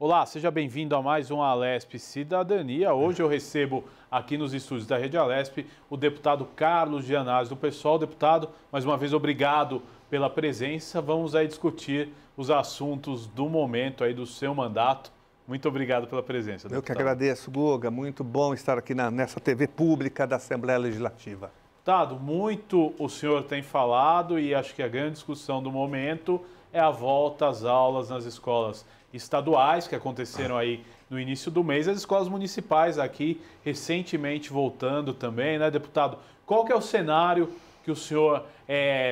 Olá, seja bem-vindo a mais um Alesp Cidadania. Hoje eu recebo aqui nos estúdios da Rede Alesp o deputado Carlos Gianazzi do PSOL. Deputado, mais uma vez obrigado pela presença. Vamos aí discutir os assuntos do momento aí do seu mandato. Muito obrigado pela presença, deputado. Eu que agradeço, Guga. Muito bom estar aqui nessa TV pública da Assembleia Legislativa. Deputado, muito o senhor tem falado e acho que a grande discussão do momento é a volta às aulas nas escolas estaduais, que aconteceram aí no início do mês, as escolas municipais aqui recentemente voltando também, né, deputado? Qual que é o cenário que o senhor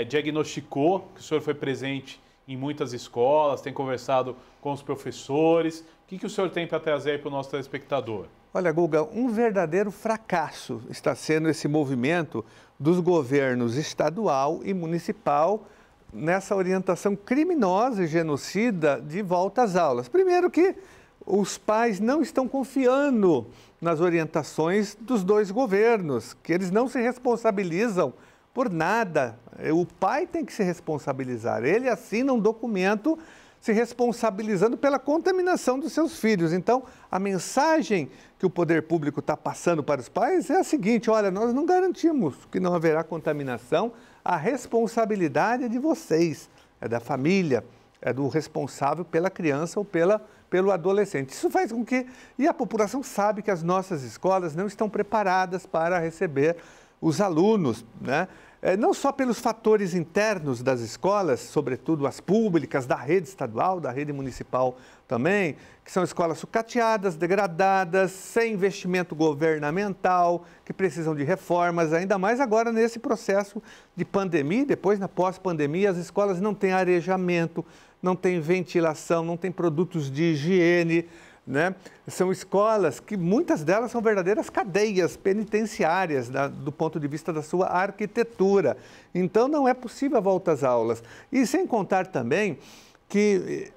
diagnosticou, que o senhor foi presente em muitas escolas, tem conversado com os professores? O que o senhor tem para trazer aí para o nosso telespectador? Olha, Guga, um verdadeiro fracasso está sendo esse movimento dos governos estadual e municipal nessa orientação criminosa e genocida de volta às aulas. Primeiro que os pais não estão confiando nas orientações dos dois governos, que eles não se responsabilizam por nada. O pai tem que se responsabilizar. Ele assina um documento se responsabilizando pela contaminação dos seus filhos. Então, a mensagem que o poder público está passando para os pais é a seguinte: olha, nós não garantimos que não haverá contaminação, a responsabilidade é de vocês, é da família, é do responsável pela criança ou pelo adolescente. Isso faz com que... E a população sabe que as nossas escolas não estão preparadas para receber os alunos, né? Não só pelos fatores internos das escolas, sobretudo as públicas, da rede estadual, da rede municipal também, que são escolas sucateadas, degradadas, sem investimento governamental, que precisam de reformas, ainda mais agora nesse processo de pandemia, depois na pós-pandemia, as escolas não têm arejamento, não têm ventilação, não têm produtos de higiene, né? São escolas que muitas delas são verdadeiras cadeias penitenciárias do ponto de vista da sua arquitetura. Então não é possível a volta às aulas. E sem contar também que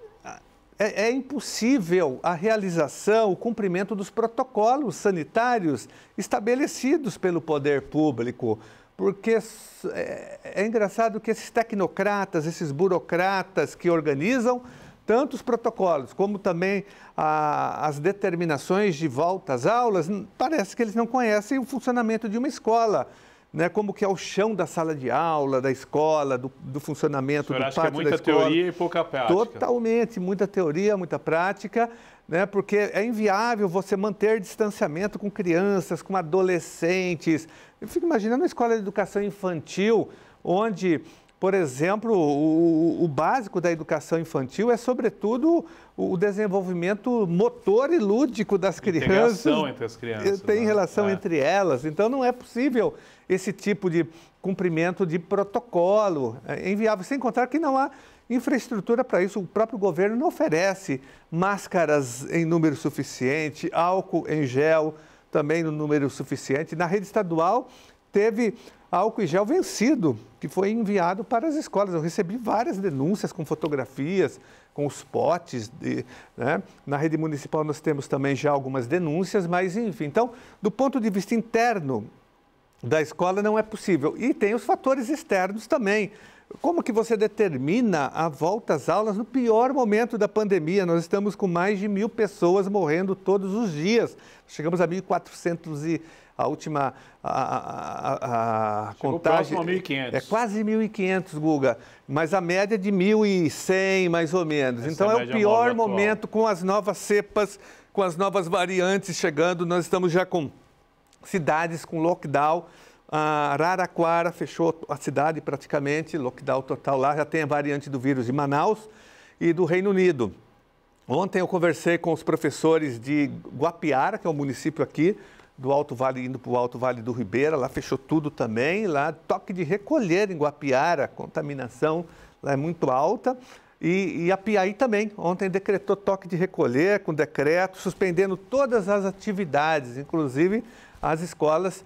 é impossível a realização, o cumprimento dos protocolos sanitários estabelecidos pelo poder público. Porque é engraçado que esses tecnocratas, esses burocratas que organizam tanto os protocolos como também as determinações de volta às aulas, parece que eles não conhecem o funcionamento de uma escola, né? Como que é o chão da sala de aula, da escola, do funcionamento do pátio da escola. Que é muita teoria e pouca prática. Totalmente, muita teoria, muita prática, né? Porque é inviável você manter distanciamento com crianças, com adolescentes. Eu fico imaginando uma escola de educação infantil, onde... Por exemplo, o básico da educação infantil é, sobretudo, o desenvolvimento motor e lúdico das crianças. Tem relação entre as crianças. Tem relação entre elas. Então, não é possível esse tipo de cumprimento de protocolo. É inviável, sem contar que não há infraestrutura para isso. O próprio governo não oferece máscaras em número suficiente, álcool em gel também no número suficiente. Na rede estadual, teve álcool em gel vencido, que foi enviado para as escolas. Eu recebi várias denúncias com fotografias, com os potes, né? Na rede municipal nós temos também já algumas denúncias, mas enfim. Então, do ponto de vista interno da escola não é possível. E tem os fatores externos também. Como que você determina a volta às aulas no pior momento da pandemia? Nós estamos com mais de 1.000 pessoas morrendo todos os dias. Chegamos a 1.400 e a última contagem... Próximo a 1.500. É quase 1.500, Guga. Mas a média é de 1.100, mais ou menos. Então é o pior momento com as novas cepas, com as novas variantes chegando. Nós estamos já com cidades com lockdown. Araraquara fechou a cidade praticamente, lockdown total lá, já tem a variante do vírus de Manaus e do Reino Unido. Ontem eu conversei com os professores de Guapiara, que é um município aqui, do Alto Vale, indo para o Alto Vale do Ribeira, lá fechou tudo também, lá toque de recolher em Guapiara, a contaminação lá é muito alta. E a Piaí também, ontem decretou toque de recolher com decreto, suspendendo todas as atividades, inclusive as escolas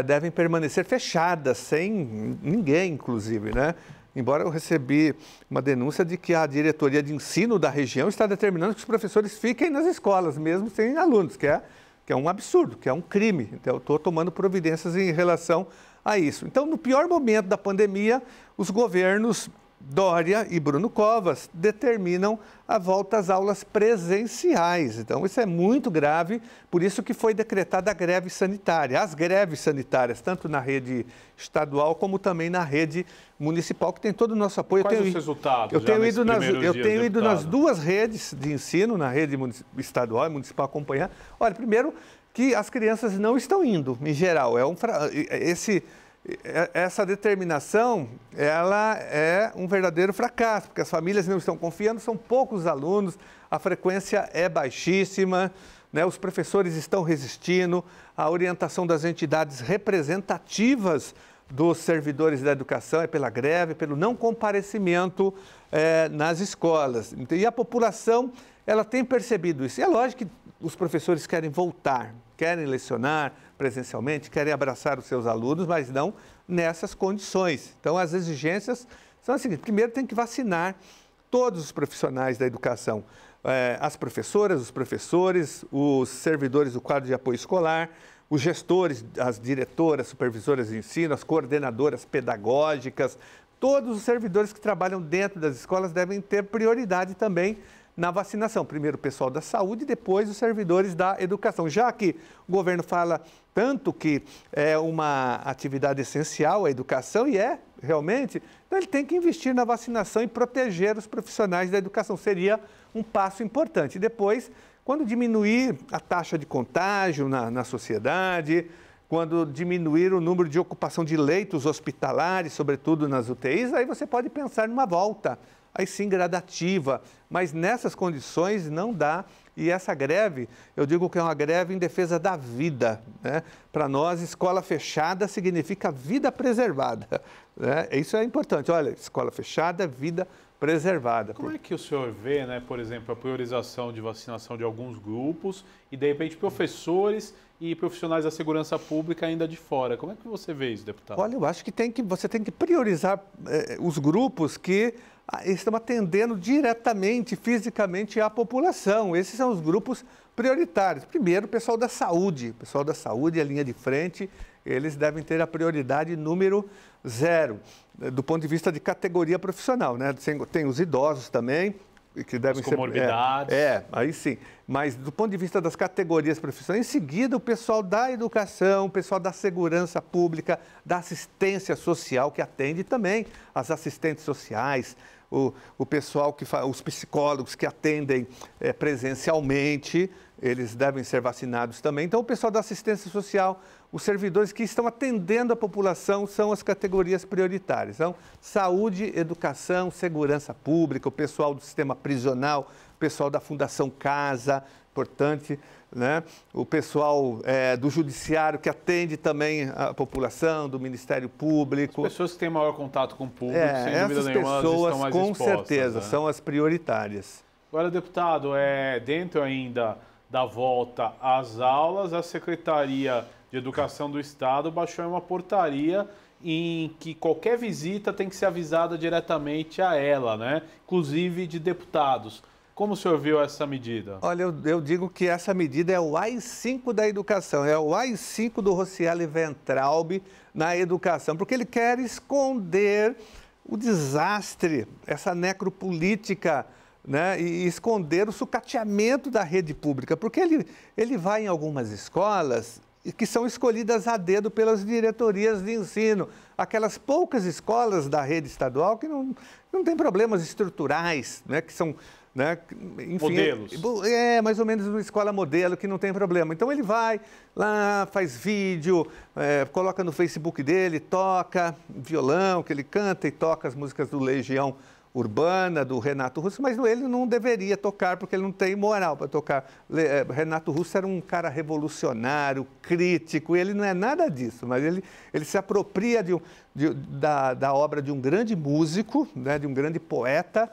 devem permanecer fechadas, sem ninguém, inclusive, né? Embora eu recebi uma denúncia de que a diretoria de ensino da região está determinando que os professores fiquem nas escolas, mesmo sem alunos, que é um absurdo, que é um crime. Então, eu estou tomando providências em relação a isso. Então, no pior momento da pandemia, os governos Dória e Bruno Covas determinam a volta às aulas presenciais. Então, isso é muito grave, por isso que foi decretada a greve sanitária. As greves sanitárias, tanto na rede estadual como também na rede municipal, que tem todo o nosso apoio. Quais os resultados? Eu tenho ido nas duas redes de ensino, na rede estadual e municipal, acompanhar. Olha, primeiro que as crianças não estão indo, em geral. Essa determinação, ela é um verdadeiro fracasso, porque as famílias não estão confiando, são poucos alunos, a frequência é baixíssima, né? Os professores estão resistindo, a orientação das entidades representativas dos servidores da educação é pela greve, pelo não comparecimento nas escolas. E a população, ela tem percebido isso. E é lógico que os professores querem voltar, querem lecionar presencialmente, querem abraçar os seus alunos, mas não nessas condições. Então, as exigências são as seguintes: primeiro, tem que vacinar todos os profissionais da educação, as professoras, os professores, os servidores do quadro de apoio escolar, os gestores, as diretoras, supervisoras de ensino, as coordenadoras pedagógicas, todos os servidores que trabalham dentro das escolas devem ter prioridade também na vacinação. Primeiro o pessoal da saúde e depois os servidores da educação. Já que o governo fala tanto que é uma atividade essencial a educação, e é realmente, então ele tem que investir na vacinação e proteger os profissionais da educação. Seria um passo importante. E depois, quando diminuir a taxa de contágio na sociedade, quando diminuir o número de ocupação de leitos hospitalares, sobretudo nas UTIs, aí você pode pensar numa volta, aí sim gradativa, mas nessas condições não dá. E essa greve, eu digo que é uma greve em defesa da vida, né? Para nós, escola fechada significa vida preservada, né? Isso é importante. Olha, escola fechada, vida preservada. Como é que o senhor vê, né, por exemplo, a priorização de vacinação de alguns grupos e, de repente, professores e profissionais da segurança pública ainda de fora? Como é que você vê isso, deputado? Olha, eu acho que você tem que priorizar os grupos que estão atendendo diretamente, fisicamente a população. Esses são os grupos prioritários. Primeiro, o pessoal da saúde. O pessoal da saúde, a linha de frente, eles devem ter a prioridade número 0, do ponto de vista de categoria profissional, né? Tem os idosos também, que devem ser... comorbidades. Aí sim. Mas do ponto de vista das categorias profissionais, em seguida o pessoal da educação, o pessoal da segurança pública, da assistência social, que atende também as assistentes sociais, o pessoal os psicólogos que atendem presencialmente, eles devem ser vacinados também. Então, o pessoal da assistência social, os servidores que estão atendendo a população são as categorias prioritárias. Então, saúde, educação, segurança pública, o pessoal do sistema prisional, o pessoal da Fundação Casa, importante, né? O pessoal do judiciário que atende também a população, do Ministério Público. As pessoas que têm maior contato com o público, sem dúvida nenhuma, elas estão mais com expostas, certeza, né? são as prioritárias. Agora, deputado, dentro ainda da volta às aulas, a Secretaria de Educação do Estado baixou uma portaria em que qualquer visita tem que ser avisada diretamente a ela, né? Inclusive de deputados. Como o senhor viu essa medida? Olha, eu digo que essa medida é o AI-5 da educação, é o AI-5 do Rocieli Ventralbe na educação, porque ele quer esconder o desastre, essa necropolítica, né, e esconder o sucateamento da rede pública, porque ele vai em algumas escolas que são escolhidas a dedo pelas diretorias de ensino, aquelas poucas escolas da rede estadual que não tem problemas estruturais, né, que são... Né? Enfim, modelos. Mais ou menos uma escola modelo que não tem problema. Então ele vai lá, faz vídeo, coloca no Facebook dele, toca violão, que ele canta e toca as músicas do Legião Urbana, do Renato Russo, mas ele não deveria tocar porque ele não tem moral para tocar. Renato Russo era um cara revolucionário, crítico, ele não é nada disso, mas ele se apropria da obra de um grande músico, né, de um grande poeta,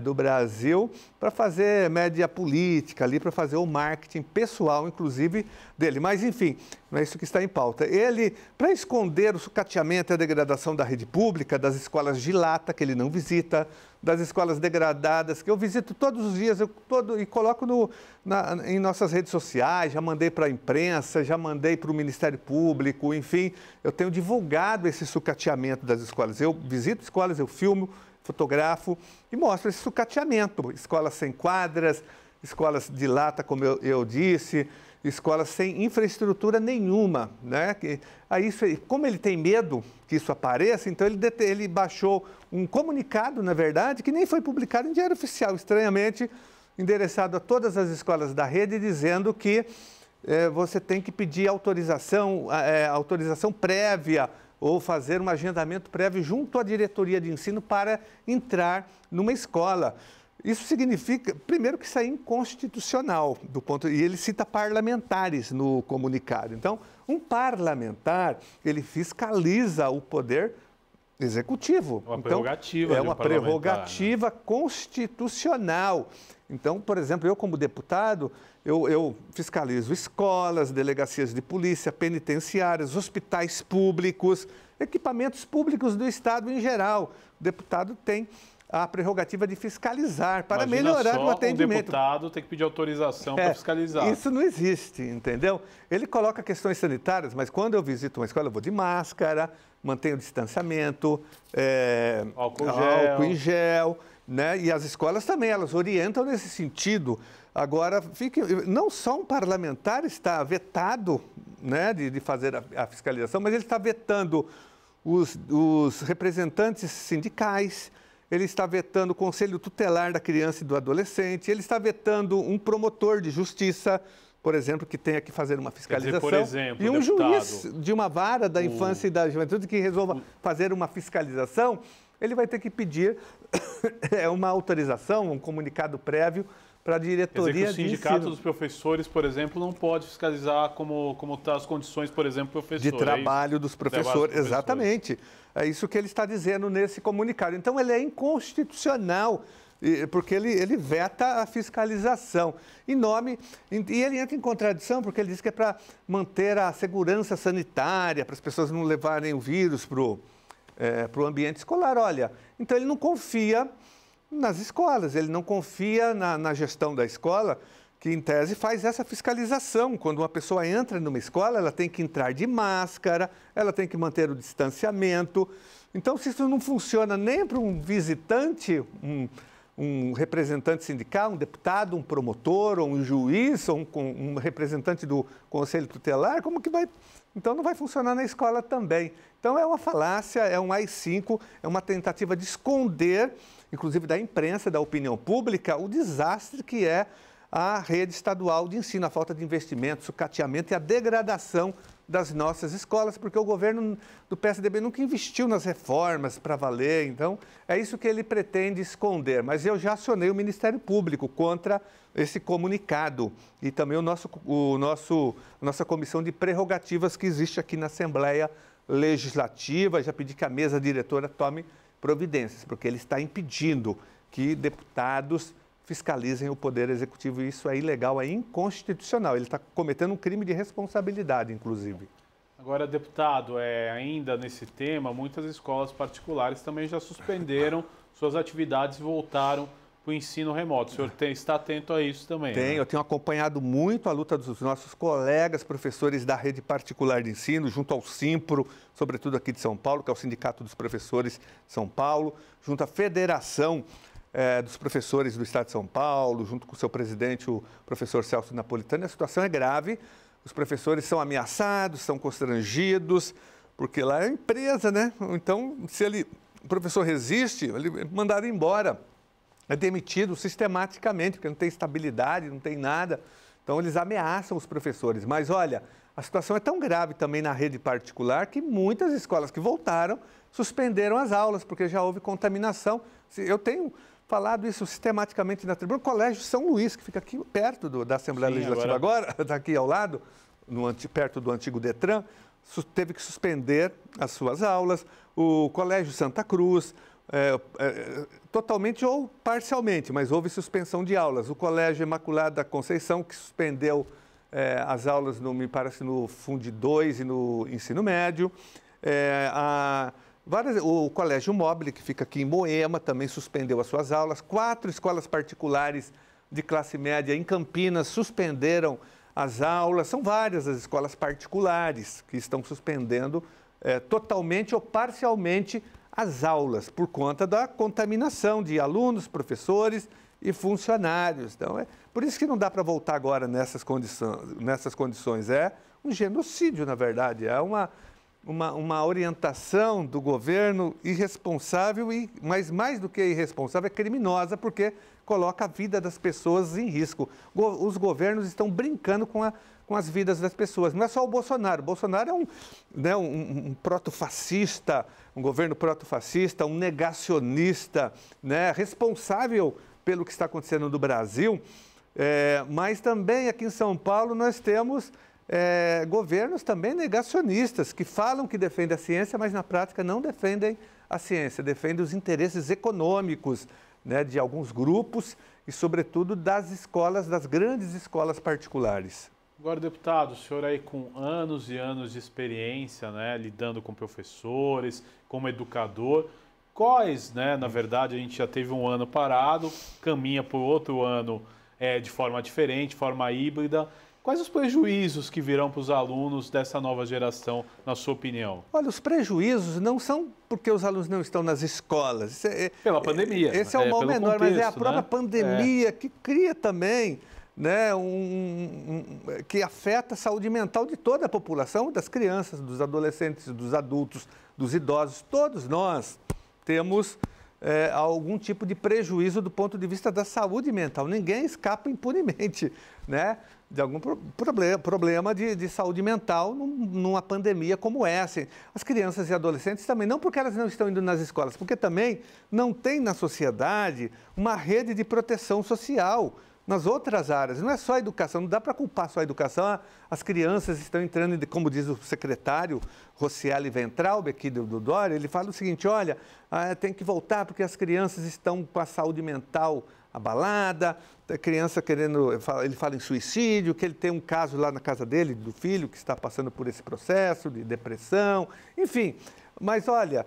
do Brasil, para fazer média política ali, para fazer o marketing pessoal, inclusive, dele. Mas, enfim, não é isso que está em pauta. Ele, para esconder o sucateamento e a degradação da rede pública, das escolas de lata, que ele não visita, das escolas degradadas, que eu visito todos os dias, e coloco em nossas redes sociais, já mandei para a imprensa, já mandei para o Ministério Público, enfim, eu tenho divulgado esse sucateamento das escolas. Eu visito escolas, eu filmo, fotografo e mostro esse sucateamento. Escolas sem quadras, escolas de lata, como eu disse, escolas sem infraestrutura nenhuma, né? Aí, como ele tem medo que isso apareça, então ele baixou um comunicado, na verdade, que nem foi publicado em Diário Oficial, estranhamente endereçado a todas as escolas da rede, dizendo que você tem que pedir autorização prévia ou fazer um agendamento prévio junto à diretoria de ensino para entrar numa escola. Isso significa, primeiro, que isso é inconstitucional, e ele cita parlamentares no comunicado. Então, um parlamentar, ele fiscaliza o poder executivo. Uma prerrogativa. É uma prerrogativa, né, constitucional. Então, por exemplo, eu como deputado, eu fiscalizo escolas, delegacias de polícia, penitenciárias, hospitais públicos, equipamentos públicos do Estado em geral. O deputado tem a prerrogativa de fiscalizar para melhorar o atendimento. Um deputado tem que pedir autorização para fiscalizar. Isso não existe, entendeu? Ele coloca questões sanitárias, mas quando eu visito uma escola, eu vou de máscara, mantenho o distanciamento, álcool em gel, né? E as escolas também, elas orientam nesse sentido. Agora, não só um parlamentar está vetado, né, de fazer a fiscalização, mas ele está vetando os representantes sindicais, ele está vetando o Conselho Tutelar da Criança e do Adolescente, ele está vetando um promotor de justiça, por exemplo, que tenha que fazer uma fiscalização. Quer dizer, por exemplo, e um deputado, juiz de uma vara da infância e da juventude que resolva fazer uma fiscalização, ele vai ter que pedir uma autorização, um comunicado prévio para a diretoria de ensino. Quer dizer que o sindicato dos professores, por exemplo, não pode fiscalizar como estão as condições, por exemplo, professores. De trabalho dos professores, exatamente. É isso que ele está dizendo nesse comunicado. Então, ele é inconstitucional, porque ele veta a fiscalização. E ele entra em contradição, porque ele diz que é para manter a segurança sanitária, para as pessoas não levarem o vírus para o ambiente escolar. Olha, então ele não confia nas escolas, ele não confia na gestão da escola, que em tese faz essa fiscalização. Quando uma pessoa entra numa escola, ela tem que entrar de máscara, ela tem que manter o distanciamento. Então, se isso não funciona nem para um visitante, um representante sindical, um deputado, um promotor, ou um juiz, ou um representante do Conselho Tutelar, como que vai? Então, não vai funcionar na escola também. Então, é uma falácia, é um AI-5, é uma tentativa de esconder, inclusive da imprensa, da opinião pública, o desastre que é a rede estadual de ensino, a falta de investimento, sucateamento e a degradação das nossas escolas, porque o governo do PSDB nunca investiu nas reformas para valer. Então, é isso que ele pretende esconder. Mas eu já acionei o Ministério Público contra esse comunicado e também a nossa comissão de prerrogativas que existe aqui na Assembleia Legislativa. Já pedi que a mesa diretora tome providências, porque ele está impedindo que deputados fiscalizem o Poder Executivo, e isso é ilegal, é inconstitucional. Ele está cometendo um crime de responsabilidade, inclusive. Agora, deputado, ainda nesse tema, muitas escolas particulares também já suspenderam suas atividades e voltaram para o ensino remoto. O senhor está atento a isso também? Tenho, eu tenho acompanhado muito a luta dos nossos colegas professores da rede particular de ensino, junto ao Simpro, sobretudo aqui de São Paulo, que é o Sindicato dos Professores de São Paulo, junto à Federação dos professores do Estado de São Paulo, junto com o seu presidente, o professor Celso Napolitano. A situação é grave, os professores são ameaçados, são constrangidos, porque lá é empresa, né? Então, se o professor resiste, ele é mandado embora, é demitido sistematicamente, porque não tem estabilidade, não tem nada. Então, eles ameaçam os professores. Mas, olha, a situação é tão grave também na rede particular que muitas escolas que voltaram suspenderam as aulas, porque já houve contaminação. Eu tenho falado isso sistematicamente na tribuna. O Colégio São Luís, que fica aqui perto da Assembleia Legislativa agora, está aqui ao lado, perto do antigo Detran, teve que suspender as suas aulas. O Colégio Santa Cruz, totalmente ou parcialmente, mas houve suspensão de aulas. O Colégio Imaculada Conceição, que suspendeu as aulas, me parece, no Fundi 2 e no ensino médio. O Colégio Mobile, que fica aqui em Moema, também suspendeu as suas aulas. 4 escolas particulares de classe média em Campinas suspenderam as aulas. São várias as escolas particulares que estão suspendendo totalmente ou parcialmente as aulas, por conta da contaminação de alunos, professores e funcionários. Então, por isso que não dá para voltar agora nessas condições. É um genocídio, na verdade, é uma orientação do governo irresponsável, mas mais do que irresponsável, é criminosa, porque coloca a vida das pessoas em risco. Os governos estão brincando com as vidas das pessoas. Não é só o Bolsonaro. O Bolsonaro é um protofascista, um governo protofascista, um negacionista, né, responsável pelo que está acontecendo no Brasil. Mas também aqui em São Paulo nós temos governos também negacionistas, que falam que defendem a ciência, mas na prática não defendem a ciência, defendem os interesses econômicos, né, de alguns grupos e, sobretudo, das escolas, das grandes escolas particulares. Agora, deputado, o senhor aí com anos e anos de experiência, né, lidando com professores, como educador, quais, né, na verdade, a gente já teve um ano parado, caminha por outro ano de forma diferente, forma híbrida. Quais os prejuízos que virão para os alunos dessa nova geração, na sua opinião? Olha, os prejuízos não são porque os alunos não estão nas escolas. Pela pandemia. Esse é o mal menor, contexto, mas é a própria pandemia que cria também, né, que afeta a saúde mental de toda a população, das crianças, dos adolescentes, dos adultos, dos idosos. Todos nós temos algum tipo de prejuízo do ponto de vista da saúde mental. Ninguém escapa impunemente, né, de algum problema de saúde mental numa pandemia como essa. As crianças e adolescentes também, não porque elas não estão indo nas escolas, porque também não tem na sociedade uma rede de proteção social nas outras áreas. Não é só a educação, não dá para culpar só a educação. As crianças estão entrando, como diz o secretário Rocieli Ventralbe, aqui do Dória, ele fala o seguinte: olha, tem que voltar porque as crianças estão com a saúde mental abalada, a criança querendo, ele fala em suicídio, que ele tem um caso lá na casa dele, do filho, que está passando por esse processo de depressão, enfim. Mas olha,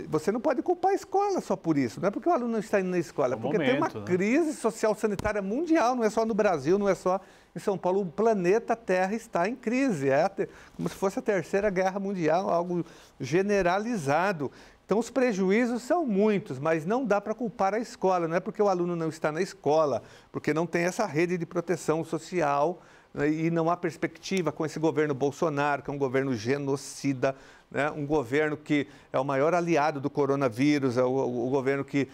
você não pode culpar a escola só por isso, não é porque o aluno não está indo na escola, porque tem uma crise social sanitária mundial, não é só no Brasil, não é só em São Paulo, o planeta Terra está em crise, como se fosse a Terceira Guerra Mundial, algo generalizado. Então, os prejuízos são muitos, mas não dá para culpar a escola, não é porque o aluno não está na escola, porque não tem essa rede de proteção social, né, e não há perspectiva com esse governo Bolsonaro, que é um governo genocida, né, um governo que é o maior aliado do coronavírus, é o governo que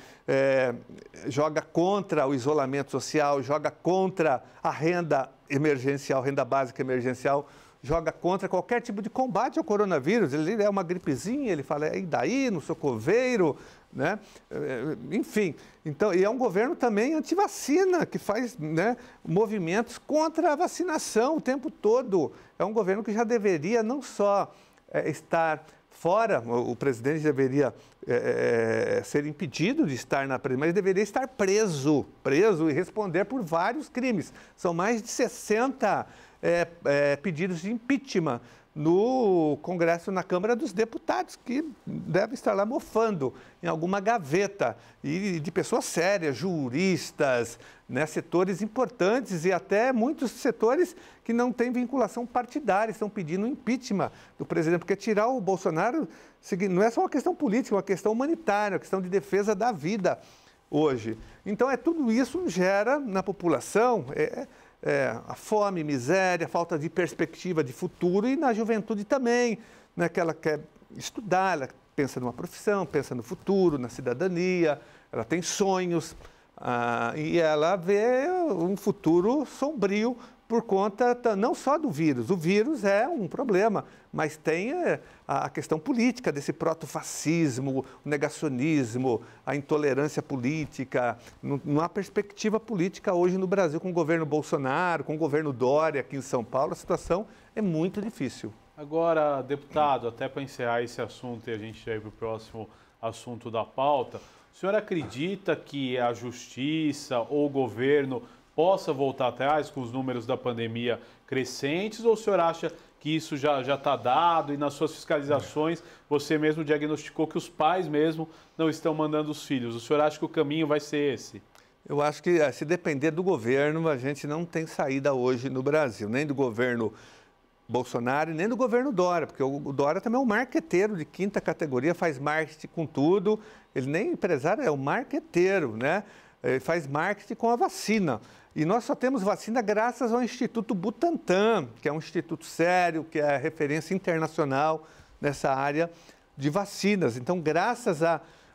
joga contra o isolamento social, joga contra a renda emergencial, renda básica emergencial, joga contra qualquer tipo de combate ao coronavírus. Ele é uma gripezinha, ele fala, e daí, não sou coveiro, né? Enfim. Então, e é um governo também anti-vacina, que faz, né, movimentos contra a vacinação o tempo todo. É um governo que já deveria não só estar fora, o presidente deveria ser impedido de estar na prisão, mas deveria estar preso e responder por vários crimes. São mais de 60 pedidos de impeachment no Congresso, na Câmara dos Deputados, que deve estar lá mofando em alguma gaveta, e de pessoas sérias, juristas, né, setores importantes e até muitos setores que não têm vinculação partidária, estão pedindo impeachment do presidente, porque tirar o Bolsonaro não é só uma questão política, é uma questão humanitária, uma questão de defesa da vida hoje. Então, tudo isso gera na população a fome, miséria, falta de perspectiva de futuro, e na juventude também, né, que ela quer estudar, ela pensa numa profissão, pensa no futuro, na cidadania, ela tem sonhos, e ela vê um futuro sombrio por conta não só do vírus. O vírus é um problema, mas tem a questão política desse protofascismo, o negacionismo, a intolerância política. Não há perspectiva política hoje no Brasil com o governo Bolsonaro, com o governo Dória aqui em São Paulo. A situação é muito difícil. Agora, deputado, até para encerrar esse assunto e a gente já ir para o próximo assunto da pauta, o senhor acredita que a justiça ou o governo possa voltar atrás com os números da pandemia crescentes, ou o senhor acha que isso já está dado e nas suas fiscalizações você mesmo diagnosticou que os pais mesmo não estão mandando os filhos? O senhor acha que o caminho vai ser esse? Eu acho que, se depender do governo, a gente não tem saída hoje no Brasil, nem do governo Bolsonaro e nem do governo Dória, porque o Dória também é um marqueteiro de quinta categoria, faz marketing com tudo. Ele nem empresário, é um marqueteiro, né? Ele faz marketing com a vacina. E nós só temos vacina graças ao Instituto Butantan, que é um instituto sério, que é referência internacional nessa área de vacinas. Então, graças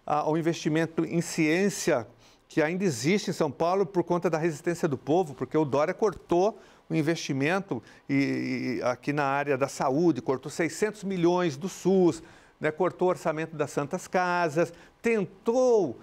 ao investimento em ciência que ainda existe em São Paulo por conta da resistência do povo, porque o Dória cortou o investimento aqui na área da saúde, cortou 600 milhões do SUS, né, cortou o orçamento das Santas Casas, tentou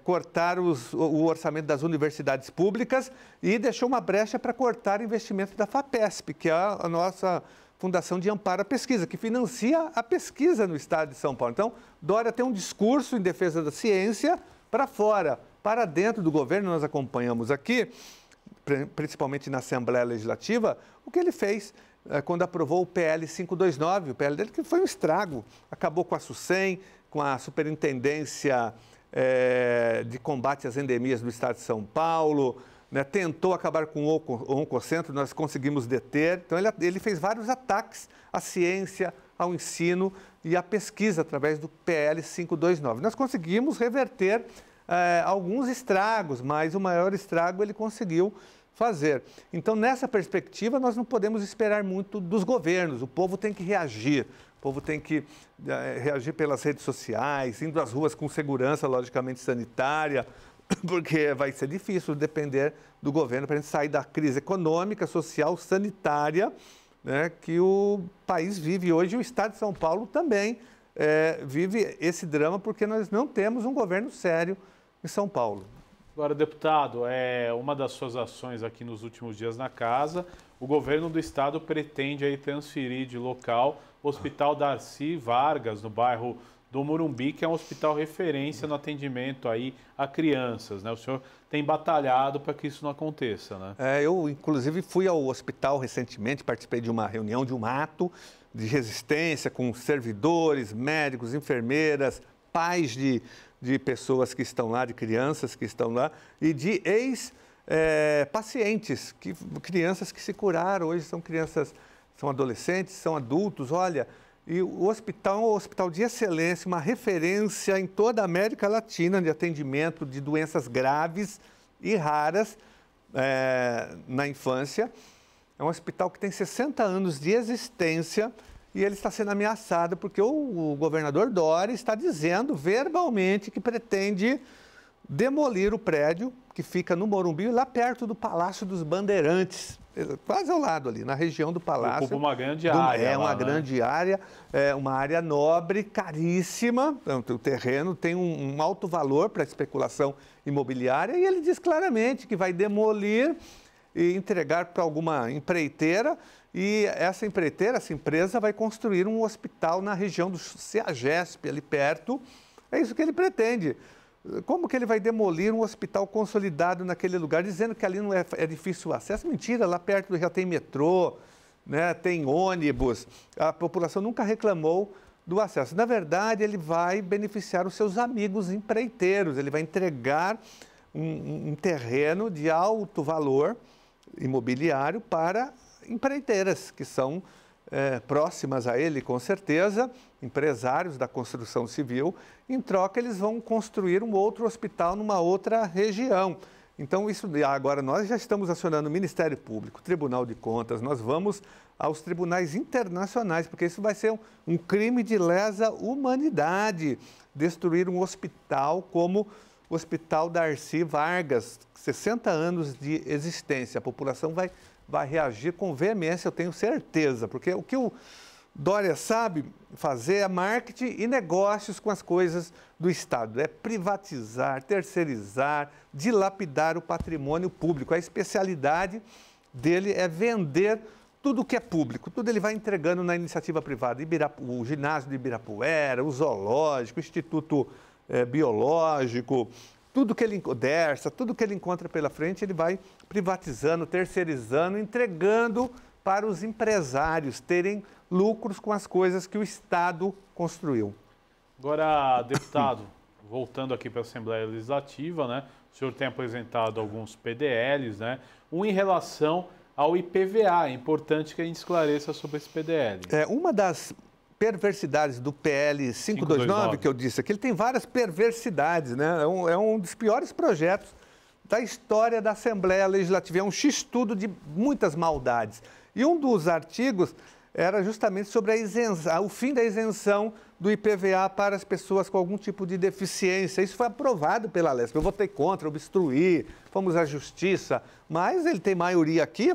cortar o orçamento das universidades públicas e deixou uma brecha para cortar o investimento da FAPESP, que é a nossa Fundação de Amparo à Pesquisa, que financia a pesquisa no estado de São Paulo. Então, Dória tem um discurso em defesa da ciência para fora. Para dentro do governo, nós acompanhamos aqui, principalmente na Assembleia Legislativa, o que ele fez quando aprovou o PL 529, o PL dele que foi um estrago, acabou com a SUSEM, com a Superintendência de Combate às Endemias do Estado de São Paulo, né, tentou acabar com o Oncocentro, nós conseguimos deter. Então, ele fez vários ataques à ciência, ao ensino e à pesquisa através do PL 529. Nós conseguimos reverter alguns estragos, mas o maior estrago ele conseguiu fazer. Então, nessa perspectiva, nós não podemos esperar muito dos governos. O povo tem que reagir. O povo tem que reagir pelas redes sociais, indo às ruas com segurança, logicamente, sanitária, porque vai ser difícil depender do governo para a gente sair da crise econômica, social, sanitária, né, que o país vive hoje. E o estado de São Paulo também vive esse drama, porque nós não temos um governo sério em São Paulo. Agora, deputado, uma das suas ações aqui nos últimos dias na casa, o governo do estado pretende aí transferir de local o Hospital Darcy Vargas, no bairro do Morumbi, que é um hospital referência no atendimento aí a crianças, né? O senhor tem batalhado para que isso não aconteça, né? Eu, inclusive, fui ao hospital recentemente, participei de uma reunião, de um ato de resistência com servidores, médicos, enfermeiras, pais de pessoas que estão lá, de crianças que estão lá, e de ex-pacientes, crianças que se curaram, hoje são crianças, são adolescentes, são adultos, olha, e o hospital é um hospital de excelência, uma referência em toda a América Latina de atendimento de doenças graves e raras na infância. É um hospital que tem 60 anos de existência, e ele está sendo ameaçado porque o governador Dória está dizendo verbalmente que pretende demolir o prédio que fica no Morumbi, lá perto do Palácio dos Bandeirantes, quase ao lado ali, na região do Palácio. Ocupa uma grande área. Uma grande área, uma área nobre, caríssima. O terreno tem um alto valor para especulação imobiliária, e ele diz claramente que vai demolir e entregar para alguma empreiteira. E essa empreiteira, essa empresa, vai construir um hospital na região do CEAGESP, ali perto. É isso que ele pretende. Como que ele vai demolir um hospital consolidado naquele lugar, dizendo que ali não é difícil o acesso? Mentira, lá perto já tem metrô, né, tem ônibus. A população nunca reclamou do acesso. Na verdade, ele vai beneficiar os seus amigos empreiteiros. Ele vai entregar um terreno de alto valor imobiliário para empreiteiras que são próximas a ele, com certeza, empresários da construção civil. Em troca, eles vão construir um outro hospital numa outra região. Então, agora nós já estamos acionando o Ministério Público, Tribunal de Contas, nós vamos aos tribunais internacionais, porque isso vai ser um crime de lesa humanidade, destruir um hospital como o Hospital Darcy Vargas, 60 anos de existência. A população vai reagir com veemência, eu tenho certeza, porque o que o Dória sabe fazer é marketing e negócios com as coisas do Estado, é privatizar, terceirizar, dilapidar o patrimônio público. A especialidade dele é vender tudo que é público, tudo ele vai entregando na iniciativa privada, o ginásio de Ibirapuera, o zoológico, o Instituto Biológico, tudo que ele encontra pela frente, ele vai privatizando, terceirizando, entregando para os empresários terem lucros com as coisas que o Estado construiu. Agora, deputado, voltando aqui para a Assembleia Legislativa, né? O senhor tem apresentado alguns PDLs, né? Um em relação ao IPVA. É importante que a gente esclareça sobre esse PDL. Uma das perversidades do PL 529, que eu disse aqui, ele tem várias perversidades, né? É um dos piores projetos da história da Assembleia Legislativa. É um x-tudo de muitas maldades. E um dos artigos era justamente sobre o fim da isenção do IPVA para as pessoas com algum tipo de deficiência. Isso foi aprovado pela Alesp. Eu votei contra, obstruir, fomos à justiça, mas ele tem maioria aqui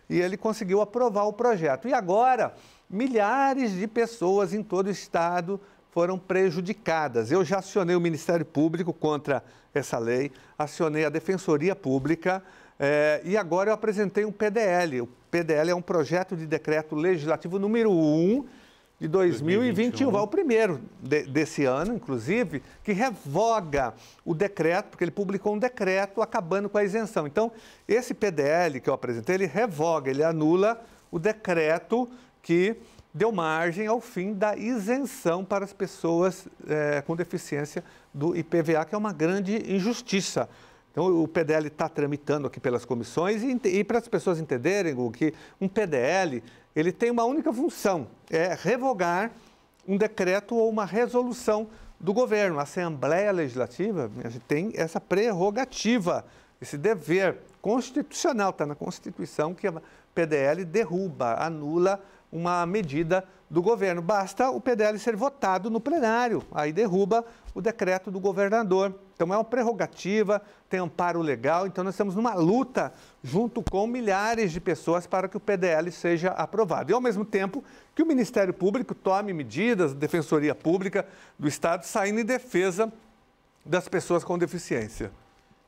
e ele conseguiu aprovar o projeto. E agora, milhares de pessoas em todo o estado foram prejudicadas. Eu já acionei o Ministério Público contra essa lei, acionei a Defensoria Pública e agora eu apresentei um PDL. O PDL é um projeto de decreto legislativo número 1 de 2021, é o primeiro desse ano, inclusive, que revoga o decreto, porque ele publicou um decreto acabando com a isenção. Então, esse PDL que eu apresentei, ele revoga, ele anula o decreto que deu margem ao fim da isenção para as pessoas com deficiência do IPVA, que é uma grande injustiça. Então, o PDL está tramitando aqui pelas comissões e para as pessoas entenderem, Hugo, que um PDL ele tem uma única função, é revogar um decreto ou uma resolução do governo. A Assembleia Legislativa tem essa prerrogativa, esse dever constitucional, está na Constituição, que a PDL derruba, anula uma medida do governo. Basta o PDL ser votado no plenário, aí derruba o decreto do governador. Então, é uma prerrogativa, tem amparo legal, então nós estamos numa luta junto com milhares de pessoas para que o PDL seja aprovado. E, ao mesmo tempo, que o Ministério Público tome medidas, a Defensoria Pública do Estado, saindo em defesa das pessoas com deficiência.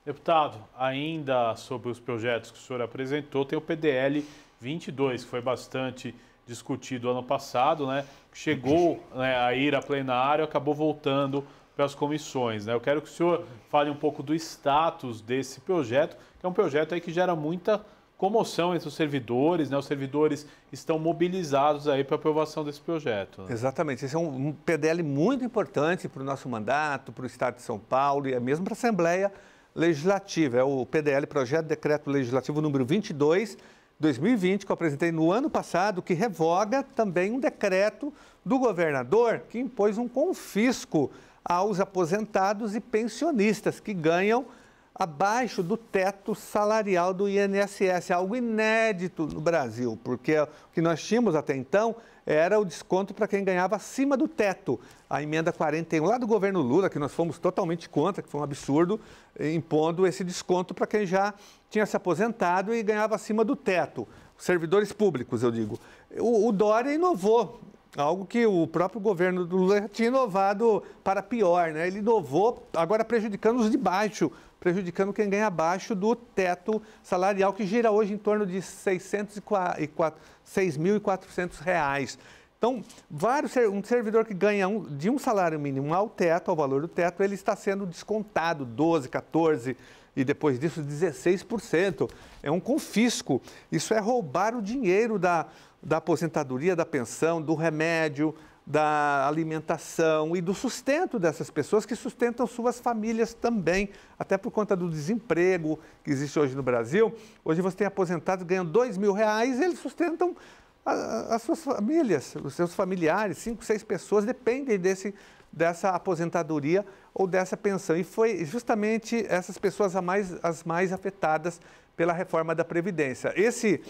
Deputado, ainda sobre os projetos que o senhor apresentou, tem o PDL 22, que foi bastante discutido ano passado, né? Chegou a ir a plenário, acabou voltando para as comissões, né? Eu quero que o senhor fale um pouco do status desse projeto, que é um projeto aí que gera muita comoção entre os servidores, né? Os servidores estão mobilizados aí para a aprovação desse projeto. Né? Exatamente. Esse é um PDL muito importante para o nosso mandato, para o Estado de São Paulo e mesmo para a Assembleia Legislativa. É o PDL, Projeto de Decreto Legislativo número 22, 2020, que eu apresentei no ano passado, que revoga também um decreto do governador que impôs um confisco aos aposentados e pensionistas que ganham abaixo do teto salarial do INSS, algo inédito no Brasil, porque o que nós tínhamos até então era o desconto para quem ganhava acima do teto. A emenda 41 lá do governo Lula, que nós fomos totalmente contra, que foi um absurdo, impondo esse desconto para quem já tinha se aposentado e ganhava acima do teto. Servidores públicos, eu digo. O Dória inovou, algo que o próprio governo do Lula tinha inovado para pior, né? Ele inovou, agora prejudicando os de baixo, prejudicando quem ganha abaixo do teto salarial, que gira hoje em torno de R$ 6.400. Então, um servidor que ganha de um salário mínimo ao teto, ao valor do teto, ele está sendo descontado 12%, 14% e depois disso 16%. É um confisco. Isso é roubar o dinheiro da aposentadoria, da pensão, do remédio, da alimentação e do sustento dessas pessoas que sustentam suas famílias também, até por conta do desemprego que existe hoje no Brasil. Hoje você tem aposentados que ganham R$2.000 e eles sustentam as suas famílias, os seus familiares, 5, 6 pessoas dependem dessa aposentadoria ou dessa pensão. E foi justamente essas pessoas as mais afetadas pela reforma da Previdência. Esse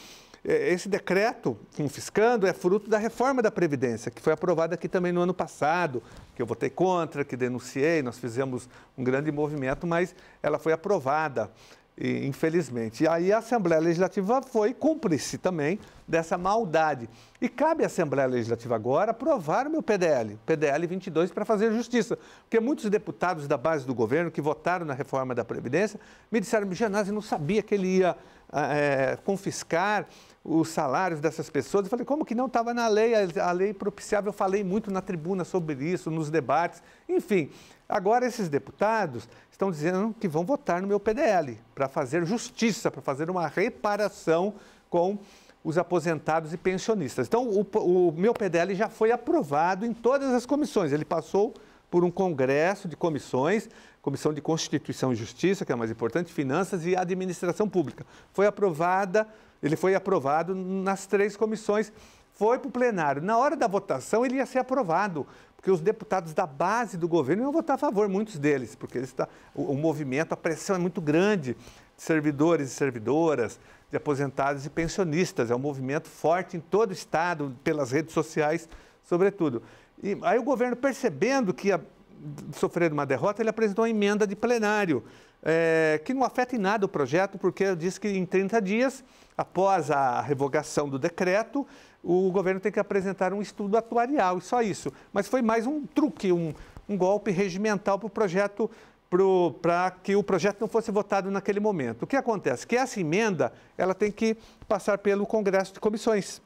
decreto confiscando é fruto da reforma da Previdência, que foi aprovada aqui também no ano passado, que eu votei contra, que denunciei, nós fizemos um grande movimento, mas ela foi aprovada, infelizmente. E aí a Assembleia Legislativa foi cúmplice também dessa maldade. E cabe à Assembleia Legislativa agora aprovar o meu PDL 22, para fazer justiça. Porque muitos deputados da base do governo que votaram na reforma da Previdência me disseram: Gianazzi, não sabia que ele ia confiscar os salários dessas pessoas. Eu falei, como que não estava na lei? A lei propiciava, eu falei muito na tribuna sobre isso, nos debates. Enfim, agora esses deputados estão dizendo que vão votar no meu PDL para fazer justiça, para fazer uma reparação com os aposentados e pensionistas. Então, o meu PDL já foi aprovado em todas as comissões. Ele passou por um congresso de comissões, Comissão de Constituição e Justiça, que é a mais importante, Finanças e Administração Pública. Foi aprovada Ele foi aprovado nas 3 comissões, foi para o plenário. Na hora da votação, ele ia ser aprovado, porque os deputados da base do governo iam votar a favor, muitos deles, porque o movimento, a pressão é muito grande de servidores e servidoras, de aposentados e pensionistas. É um movimento forte em todo o Estado, pelas redes sociais, sobretudo. E aí o governo, percebendo que ia sofrer uma derrota, ele apresentou uma emenda de plenário, que não afeta em nada o projeto, porque diz que em 30 dias, após a revogação do decreto, o governo tem que apresentar um estudo atuarial, e só isso. Mas foi mais um truque, um golpe regimental para o projeto, para que o projeto não fosse votado naquele momento. O que acontece? Que essa emenda ela tem que passar pelo Congresso de Comissões,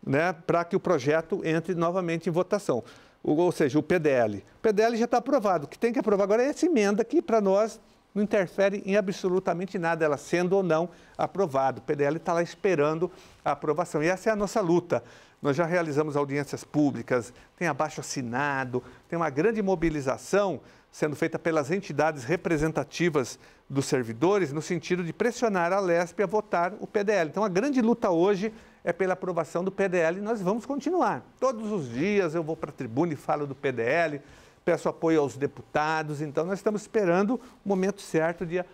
né, para que o projeto entre novamente em votação. Ou seja, o PDL. O PDL já está aprovado. O que tem que aprovar agora é essa emenda que, para nós, não interfere em absolutamente nada, ela sendo ou não aprovada. O PDL está lá esperando a aprovação. E essa é a nossa luta. Nós já realizamos audiências públicas, tem abaixo-assinado, tem uma grande mobilização sendo feita pelas entidades representativas dos servidores, no sentido de pressionar a Alesp a votar o PDL. Então, a grande luta hoje é pela aprovação do PDL e nós vamos continuar. Todos os dias eu vou para a tribuna e falo do PDL, peço apoio aos deputados, então nós estamos esperando o momento certo de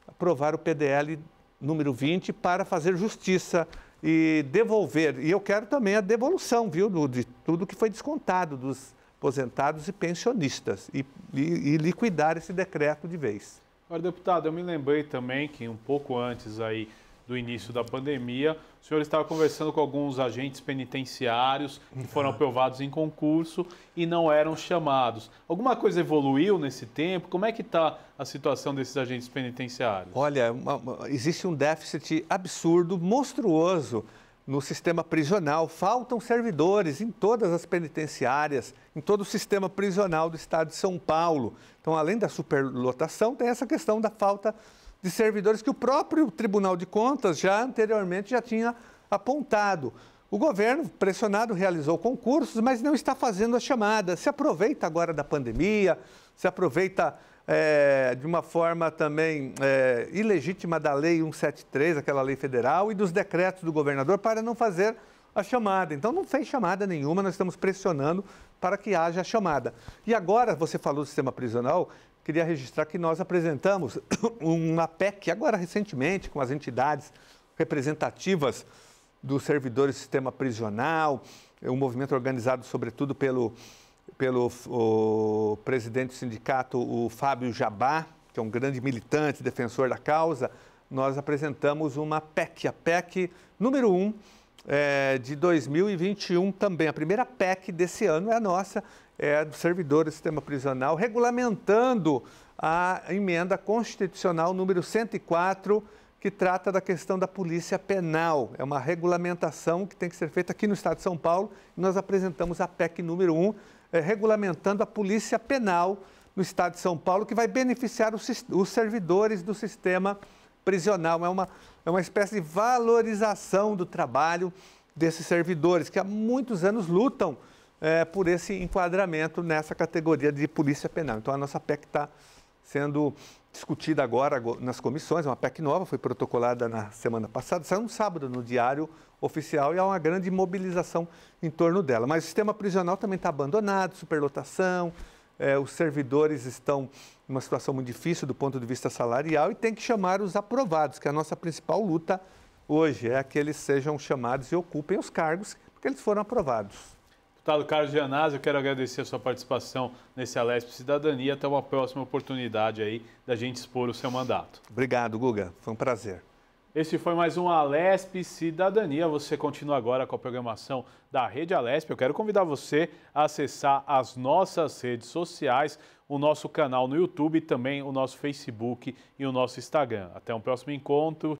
aprovar o PDL número 20 para fazer justiça e devolver. E eu quero também a devolução, viu, de tudo que foi descontado dos aposentados e pensionistas e liquidar esse decreto de vez. Agora, deputado, eu me lembrei também que um pouco antes aí do início da pandemia, o senhor estava conversando com alguns agentes penitenciários que foram aprovados em concurso e não eram chamados. Alguma coisa evoluiu nesse tempo? Como é que está a situação desses agentes penitenciários? Olha, existe um déficit absurdo, monstruoso no sistema prisional. Faltam servidores em todas as penitenciárias, em todo o sistema prisional do Estado de São Paulo. Então, além da superlotação, tem essa questão da falta de servidores que o próprio Tribunal de Contas já anteriormente já tinha apontado. O governo, pressionado, realizou concursos, mas não está fazendo a chamada. Se aproveita agora da pandemia, se aproveita de uma forma também ilegítima da Lei 173, aquela lei federal, e dos decretos do governador para não fazer a chamada. Então, não fez chamada nenhuma, nós estamos pressionando para que haja a chamada. E agora, você falou do sistema prisional, queria registrar que nós apresentamos uma PEC, agora recentemente, com as entidades representativas dos servidores do sistema prisional, um movimento organizado sobretudo pelo presidente do sindicato, o Fábio Jabá, que é um grande militante, defensor da causa. Nós apresentamos uma PEC, a PEC número 1 de 2021 também. A primeira PEC desse ano é a nossa, dos servidores do sistema prisional, regulamentando a emenda constitucional número 104, que trata da questão da polícia penal. É uma regulamentação que tem que ser feita aqui no Estado de São Paulo. E nós apresentamos a PEC número 1, regulamentando a polícia penal no Estado de São Paulo, que vai beneficiar os servidores do sistema prisional. É uma espécie de valorização do trabalho desses servidores, que há muitos anos lutam por esse enquadramento nessa categoria de polícia penal. Então, a nossa PEC está sendo discutida agora nas comissões, é uma PEC nova, foi protocolada na semana passada, saiu no sábado no Diário Oficial e há uma grande mobilização em torno dela. Mas o sistema prisional também está abandonado, superlotação, os servidores estão numa situação muito difícil do ponto de vista salarial e tem que chamar os aprovados, que é a nossa principal luta hoje, é que eles sejam chamados e ocupem os cargos, porque eles foram aprovados. Deputado Carlos Gianazzi, eu quero agradecer a sua participação nesse Alesp Cidadania. Até uma próxima oportunidade aí da gente expor o seu mandato. Obrigado, Guga. Foi um prazer. Esse foi mais um Alesp Cidadania. Você continua agora com a programação da Rede Alesp. Eu quero convidar você a acessar as nossas redes sociais, o nosso canal no YouTube, também o nosso Facebook e o nosso Instagram. Até um próximo encontro.